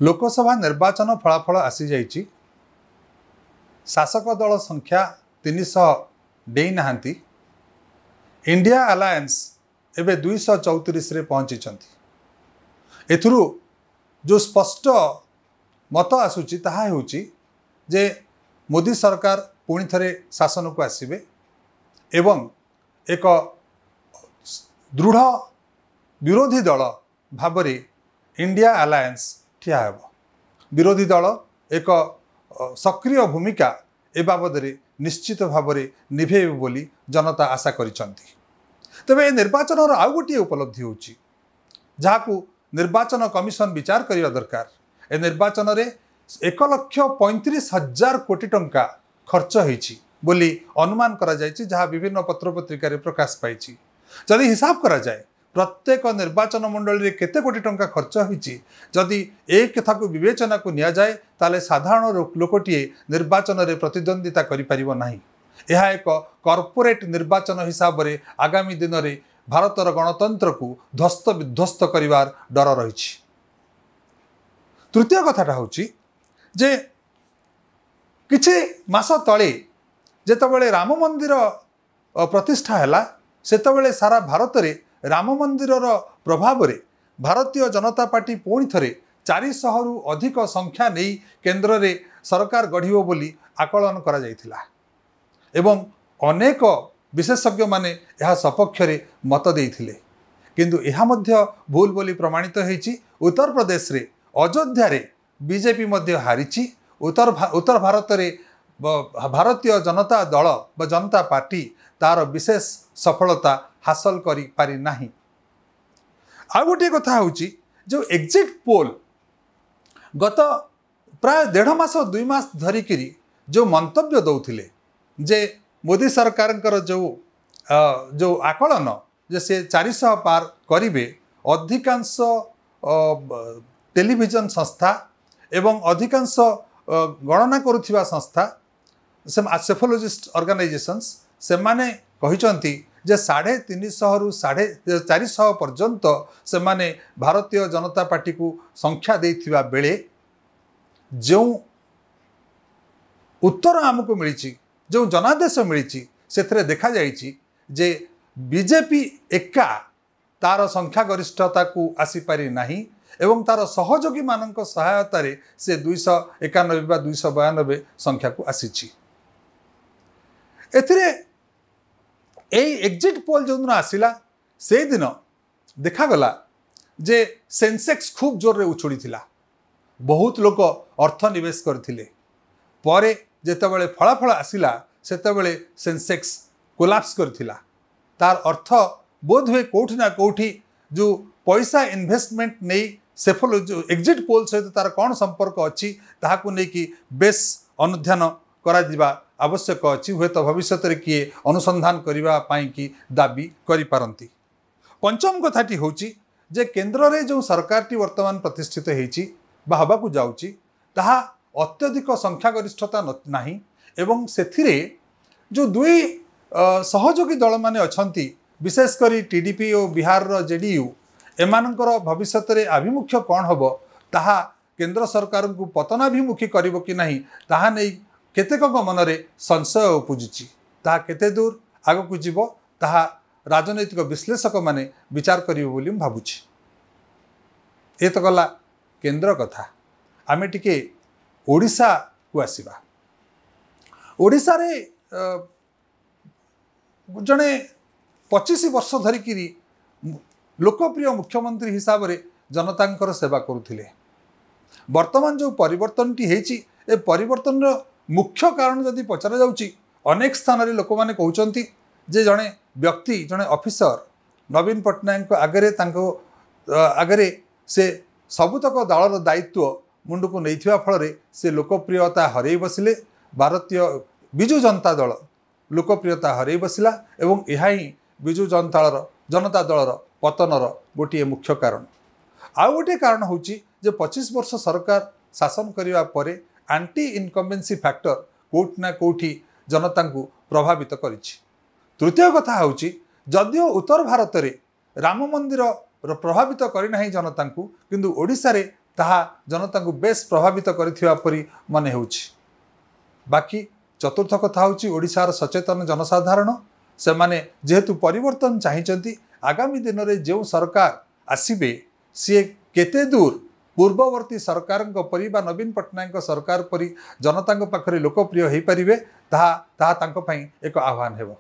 लोकसभा निर्वाचन फलाफल आसी जाइछि। शासक दल संख्या 300 डेई नाहांती। इंडिया अलायंस एबे 234 रे पहुंची छंती। एथुरु जो स्पष्ट मत आसुची ताहा हेउची जे मोदी सरकार पुणी थरे शासन को आसीबे एवं एक दृढ़ विरोधी दल भाबरे इंडिया अलायंस ठिया हेबो। विरोधी दल एक सक्रिय भूमिका ए बाबदरे निश्चित भावरे निभेबे बोली जनता आशा करिसंती। तबे निर्वाचन आउ गोटे उपलब्धि होची जाहाकू निर्वाचन कमिशन विचार करिया दरकार। ए निर्वाचन रे 1,35,000 कोटी टंका खर्च होईची बोली अनुमान करा जायछि, जहाँ विभिन्न पत्र पत्रिका रे प्रकाश पाइछि। जदि हिसाब करा जाए प्रत्येक निर्वाचन मंडल रे केते कोटी टंका खर्च होईची, जदि एक कथा को विवेचना को निया जाए ताले साधारण लोकटिए निर्वाचन रे प्रतिद्वंदिता करि परिबो नाही। यह एक कॉर्पोरेट निर्वाचन हिसाब रे आगामी दिन रे भारतर गणतंत्र को ध्वस्त विध्वस्त करिवार डर रहिछि। तृतीय कथाटा होछि जे किछि मास तळे जेतबेले राम मंदिर प्रतिष्ठा हैला सेतबेले सारा भारत रे राम मंदिर प्रभाव रे भारतीय जनता पार्टी पुणी थरे 400 रु अधिक संख्या नहीं केंद्र रे सरकार गढ़िबो बोली आकलन करा जायथिला एवं अनेक विशेषज्ञ माने यह सपक्ष रे मत देइथिले। किंतु यह मध्य भूल बोली प्रमाणित होईची। उत्तर प्रदेश रे अयोध्या रे बीजेपी मध्य हारिची। उत्तर भारत रे भारतीय जनता दल व जनता पार्टी तार विशेष सफलता हासिल करि पारि नाही। आ गोटे कथा होची जो एग्जिट पोल गत प्राय 1.5 मास 2 मास धरिकी जो मंतव्य दौथिले जे मोदी सरकार जो आकलन जे से 400 पार करिवे, अधिकांश टेलीविजन संस्था एवं अधिकांश गणना करुथिबा संस्था सेफोलॉजिस्ट ऑर्गेनाइजेशंस से माने कहिसंती जे 350 रु 450 पर्यंत से माने भारतीय जनता पार्टी को संख्या देथिबा बेले जो उत्तर आमको मिली जो जनादेश मिली से देखा जाइछि जे बीजेपी एका तार संख्या गरिष्ठता को आसीपारि नाही एवं तार सहयोगी मानक सहायता रे से 291 बा 292 संख्या को आसीछि। एथिरे एग्जिट पोल जो दिन आसिला से दिन देखागला जे सेंसेक्स खूब जोर रे उछुड़ी थिला। बहुत लोक अर्थ निवेश करथिले। परे जेतेबेले फलाफल आसिला सेतेबेले सेंसेक्स कोलाप्स करथिला। तार अर्थ बोध हुए कोठी ना कोठी जो पैसा इन्वेस्टमेंट नहीं सेफोलॉजी एग्जिट पोल सहित तार कौन संपर्क अच्छी ताहाकु नहीं कि बेस अनुध्यान करा दिबा आवश्यक अच्छी। हुए तो भविष्य में किए अनुसंधान करबा पाई कि दाबी करि पारंती। पंचम कथाटी होची जे केंद्र रे जो सरकारटी वर्तमान प्रतिष्ठित होईची बा हबाकु जाउची ताहा अत्यधिक संख्या गरिष्ठता नाही एवं सेथिरे जो दुई सहयोगी दल माने अछंती विशेषकर टीडीपी और बिहार रो जेडीयू एमानकर भविष्य में आभिमुख्य कौन हम ताहा केंद्र सरकार को पतनाभिमुखी करिवो कि नहीं ताहा नहीं केतेक मनरे संशय उपजुची। ताहा केते दूर आगकु जीवो ताहा राजनैतिक विश्लेषक माने विचार करिवो बोली हम भाबुची। ए तो गला केंद्र कथा। आमे टिके ओडिशा को आसीबा। ओडिशा रे जने 25 वर्ष धरिकी लोकप्रिय मुख्यमंत्री हिसाब रे जनतांकर सेवा करुथिले। वर्तमान जो परिवर्तन टी हेची ए परिवर्तन रो मुख्य कारण जदि पचरा जाउची अनेक स्थान रे लोक माने कहउचंती जे जने व्यक्ति जने ऑफिसर नवीन पटनायक को आगरे से सबुतक दलर दायित्व मुंड को नैथिबा फल रे से लोकप्रियता हरई बसिले। भारतीय बिजु जनता दल लोकप्रियता हरई बसिला एवं यह ही बिजु जनता दलर पतनर गोटे मुख्य कारण। आउ गोटे कारण होची जे 25 वर्ष सरकार शासन करिवा परे एंटी इनकम्बेंसी फैक्टर कोट ना कोठी जनता को प्रभावित करिछि। तृतीय कथा होची जदियो उत्तर भारत रे राम मंदिर प्रभावित करना जनता को किंतु ओडिशा रे ତାହା ଜନତାଙ୍କୁ ବେଶ୍ ପ୍ରଭାବିତ କରିଥିବା ପରି ମନେ ହେଉଛି। ବାକି ଚତୁର୍ଥ କଥା ହେଉଛି ଓଡ଼ିଶାର ସଚେତନ ଜନସାଧାରଣ ସେମାନେ ଯେହେତୁ ପରିବର୍ତ୍ତନ ଚାହିଁଛନ୍ତି ଆଗାମୀ ଦିନରେ ଯେଉଁ ସରକାର ଆସିବେ ସିଏ କେତେ ଦୂର ପୂର୍ବବର୍ତ୍ତୀ ସରକାରଙ୍କ ପରି ବା ନବୀନ ପଟ୍ଟନାୟକଙ୍କ ସରକାର ପରି ଜନତାଙ୍କ ପାଖରେ ଲୋକପ୍ରିୟ ହୋଇପାରିବେ ତାହା ତାଙ୍କ ପାଇଁ ଏକ ଆହ୍ୱାନ ହେବ।